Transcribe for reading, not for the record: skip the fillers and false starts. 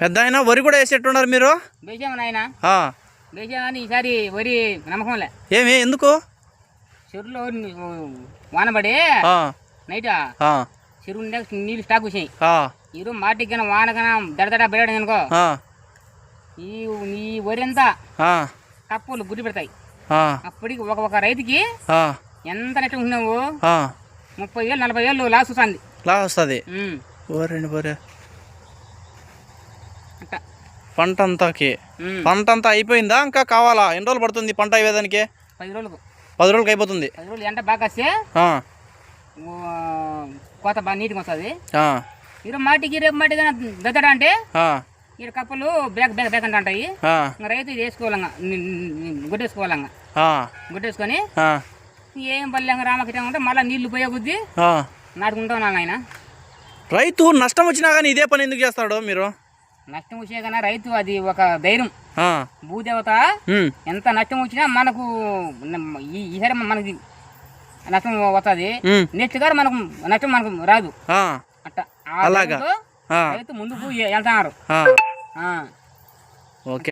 పెద్ద అయినా వరి కూడా వేసేట్టున్నారు మీరు? వేసాము నాయన, వేసాము కానీ ఈసారి వరి నమ్మకంలే. ఏమి ఎందుకు? చెరువులో వానబడి నైట్ చెరువు నీళ్ళు స్టాక్ వచ్చాయి. ఈరోజు మాటికి కన్నా వాన కన్నా దడదడ బెరడం అనుకో, ఈ వరి అంతా కప్పులు గుడ్డి పెడతాయి. అప్పటికి ఒక రైతుకి ఎంత నెట్ ఉన్నావు 30,000 40,000 లాస్ వస్తుంది. వస్తుంది పంట అంతాకి. పంట అంతా అయిపోయిందా ఇంకా కావాలా? ఎన్ని రోజులు పడుతుంది పంట అయ్యేదానికి? 10 రోజులకు. 10 రోజులకి అయిపోతుంది. 10 రోజులు ఎండ బాగా వస్తే కోత బాగా నీట్గా వస్తుంది. ఈరోజు మాటికి రేపు మాటికి దద్దడ అంటే ఈ కప్పలు బ్యాక్ బ్యాక్ బ్యాక్ అంటే ఉంటాయి. రైతు ఇది వేసుకోవాలంగా, గుడ్డేసుకోవాలంగా. గుడ్డేసుకొని ఏం పల్లెంగా రామకృష్ణ ఉంటే మళ్ళీ నీళ్లు పోయే కొద్దీ నాటుకుంటా ఉన్నాను ఆయన. రైతు నష్టం వచ్చినా కానీ ఇదే పని ఎందుకు చేస్తాడు మీరు? నష్టం వచ్చే కన్నా రైతు అది ఒక ధైర్యం. భూదేవత ఎంత నష్టం వచ్చినా మనకు ఈసారి మనకి నష్టం వస్తుంది, నెక్స్ట్ గారు మనకు నష్టం మనకు రాదు. అట్లా రైతు ముందుకు వెళ్తున్నారు. ఓకే.